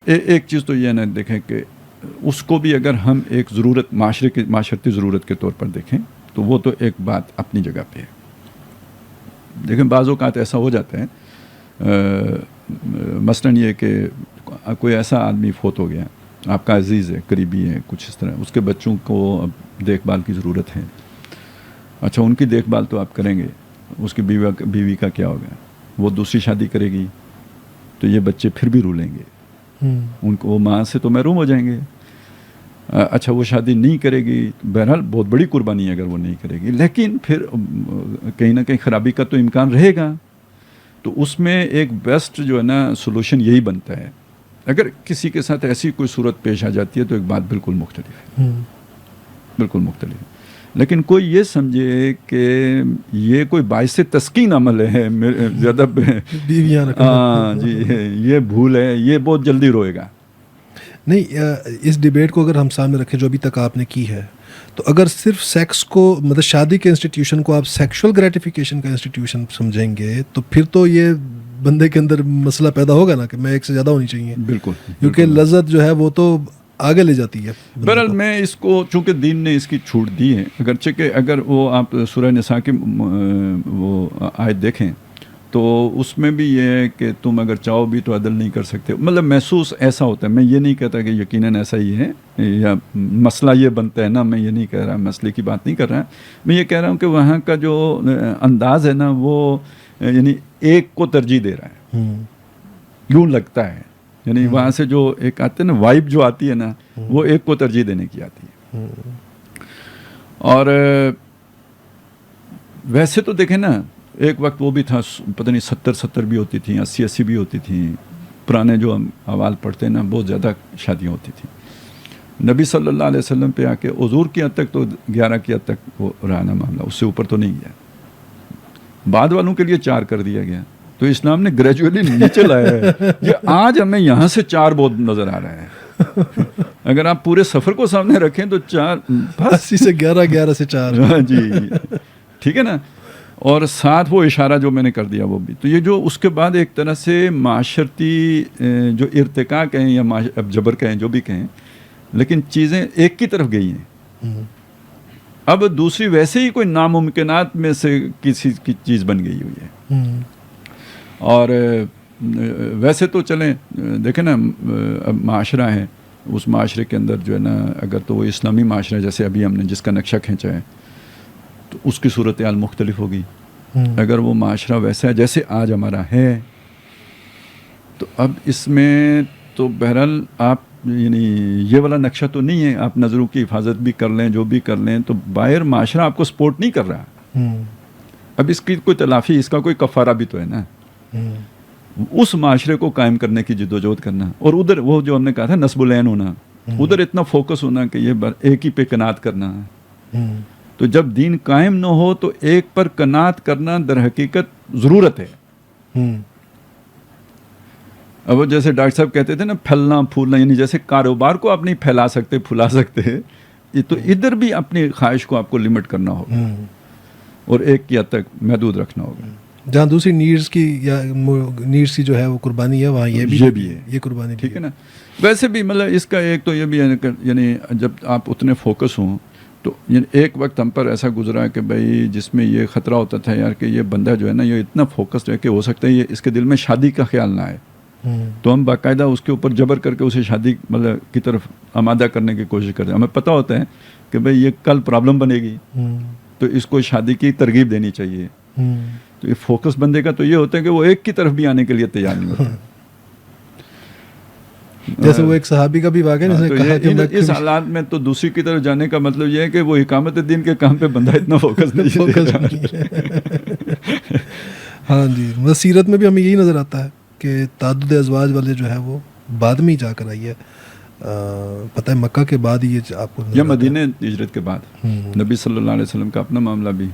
ایک چیز تو یہ نہ دیکھیں کہ اس کو بھی اگر ہم ایک ضرورت معاشرتی ضرورت کے طور پر دیکھیں تو وہ تو ایک بات اپنی جگہ پہ ہے. دیکھیں بعض اوقات ایسا ہو جاتا ہے مثلاً یہ کہ کوئی ایسا آدمی فوت ہو گیا, آپ کا عزیز ہے, قریبی ہے, کچھ اس طرح, اس کے بچوں کو اب دیکھ بھال کی ضرورت ہے. اچھا ان کی دیکھ بھال تو آپ کریں گے, اس کی بیوی کا کیا ہوگا؟ وہ دوسری شادی کرے گی تو یہ بچے پھر بھی رولیں گے, ان کو وہ ماں سے تو محروم ہو جائیں گے. اچھا وہ شادی نہیں کرے گی, بہرحال بہت بڑی قربانی ہے اگر وہ نہیں کرے گی, لیکن پھر کہیں نہ کہیں خرابی کا تو امکان رہے گا. تو اس میں ایک بیسٹ جو ہے نا سولوشن یہی بنتا ہے. اگر کسی کے ساتھ ایسی کوئی صورت پیش آ جاتی ہے تو ایک بات بالکل مختلف ہے, بالکل مختلف ہے. لیکن کوئی یہ سمجھے کہ یہ کوئی باعث تسکین عمل ہے, زیادہ جی یہ بھول ہے, یہ بہت جلدی روئے گا. نہیں, اس ڈیبیٹ کو اگر ہم سامنے رکھیں جو ابھی تک آپ نے کی ہے, تو اگر صرف سیکس کو مطلب شادی کے انسٹیٹیوشن کو آپ سیکشول گریٹیفیکیشن کا انسٹیٹیوشن سمجھیں گے تو پھر تو یہ بندے کے اندر مسئلہ پیدا ہوگا نا کہ میں ایک سے زیادہ ہونی چاہیے. بالکل, کیونکہ لذت جو ہے وہ تو آگے لے جاتی ہے. بہرحال میں اس کو چونکہ دین نے اس کی چھوٹ دی ہے, اگرچہ کہ اگر وہ آپ سورہ نساء کی وہ آیت دیکھیں تو اس میں بھی یہ ہے کہ تم اگر چاہو بھی تو عدل نہیں کر سکتے. مطلب محسوس ایسا ہوتا ہے, میں یہ نہیں کہتا کہ یقیناً ایسا ہی ہے یا مسئلہ یہ بنتا ہے نا, میں یہ نہیں کہہ رہا, مسئلے کی بات نہیں کر رہا. میں یہ کہہ رہا ہوں کہ وہاں کا جو انداز ہے نا وہ یعنی ایک کو ترجیح دے رہا ہے, یوں لگتا ہے. یعنی وہاں سے جو ایک آتے ہیں نا وائب جو آتی ہے نا, وہ ایک کو ترجیح دینے کی آتی ہے. اور ویسے تو دیکھیں نا ایک وقت وہ بھی تھا, پتہ نہیں 70 بھی ہوتی تھیں, 80 بھی ہوتی تھیں. پرانے جو ہم احوال پڑھتے ہیں نا بہت زیادہ شادیاں ہوتی تھیں. نبی صلی اللہ علیہ وسلم پہ آ کے حضور کی حد تک تو 11 کی حد تک وہ رہا نا معاملہ, اس سے اوپر تو نہیں گیا. بعد والوں کے لیے 4 کر دیا گیا. تو اسلام نے گریجولی نیچے لایا ہے. یہ آج ہمیں یہاں سے 4 بہت نظر آ رہا ہے. اگر آپ پورے سفر کو سامنے رکھیں تو 4 80 سے 11, 11 سے 4. جی ٹھیک ہے نا. اور ساتھ وہ اشارہ جو میں نے کر دیا وہ بھی. تو یہ جو اس کے بعد ایک طرح سے معاشرتی جو ارتقاء کہیں یا اب جبر کہیں جو بھی کہیں, لیکن چیزیں ایک کی طرف گئی ہیں. اب دوسری ویسے ہی کوئی ناممکنات میں سے کسی کی چیز بن گئی ہوئی ہے. اور ویسے تو چلیں دیکھیں نا, اب معاشرہ ہے, اس معاشرے کے اندر جو ہے نا اگر تو وہ اسلامی معاشرہ جیسے ابھی ہم نے جس کا نقشہ کھینچا ہے تو اس کی صورتحال مختلف ہوگی. اگر وہ معاشرہ ویسا ہے جیسے آج ہمارا ہے تو اب اس میں تو بہرحال آپ یعنی یہ والا نقشہ تو نہیں ہے, آپ نظروں کی حفاظت بھی کر لیں جو بھی کر لیں تو باہر معاشرہ آپ کو سپورٹ نہیں کر رہا. اب اس کی کوئی تلافی, اس کا کوئی کفارہ بھی تو ہے نا. اس معاشرے کو قائم کرنے کی جدوجہد کرنا, اور ادھر وہ جو ہم نے کہا تھا نصب العین ہونا, ادھر اتنا فوکس ہونا کہ یہ ایک ہی پہ قناعت کرنا. تو جب دین قائم نہ ہو تو ایک پر قناعت کرنا در حقیقت ضرورت ہے. اب جیسے ڈاکٹر صاحب کہتے تھے نا پھیلنا پھولنا, یعنی جیسے کاروبار کو آپ نہیں پھیلا سکتے پھلا سکتے, یہ تو ادھر بھی اپنی خواہش کو آپ کو لمٹ کرنا ہوگا اور ایک کی حد تک محدود رکھنا ہوگا. جہاں دوسری نیڈز کی یا نیڈز کی جو ہے وہ قربانی ہے, وہاں یہ بھی ہے, یہ قربانی ٹھیک ہے نا. ویسے بھی مطلب اس کا ایک تو یہ بھی ہے یعنی جب آپ اتنے فوکس ہوں تو ایک وقت ہم پر ایسا گزرا کہ بھائی جس میں یہ خطرہ ہوتا تھا یار کہ یہ بندہ جو ہے نا یہ اتنا فوکسڈ ہے کہ ہو سکتا ہے یہ اس کے دل میں شادی کا خیال نہ آئے, تو ہم باقاعدہ اس کے اوپر جبر کر کے اسے شادی مطلب کی طرف آمادہ کرنے کی کوشش کرتے ہیں. ہمیں پتہ ہوتا ہے کہ بھائی یہ کل پرابلم بنے گی تو اس کو شادی کی ترغیب دینی چاہیے. تو یہ فوکس بندے کا تو یہ ہوتا ہے کہ وہ ایک کی طرف بھی آنے کے لیے تیار نہیں ہوتا. جیسے وہ ایک صحابی کا بھی واقعہ ہے, اس حالات میں تو دوسری کی طرف جانے کا مطلب یہ ہے کہ وہ اقامت دین کے کام پہ بندہ اتنا فوکس نہیں. ہاں جی, سیرت میں بھی ہمیں یہی نظر آتا ہے کہ تعدد ازواج والے جو ہے وہ بعد میں ہی جا کر آئی ہے. پتہ ہے مکہ کے بعد ہی یہ آپ کو, یا مدینہ ہجرت کے بعد نبی صلی اللہ علیہ وسلم کا اپنا معاملہ بھی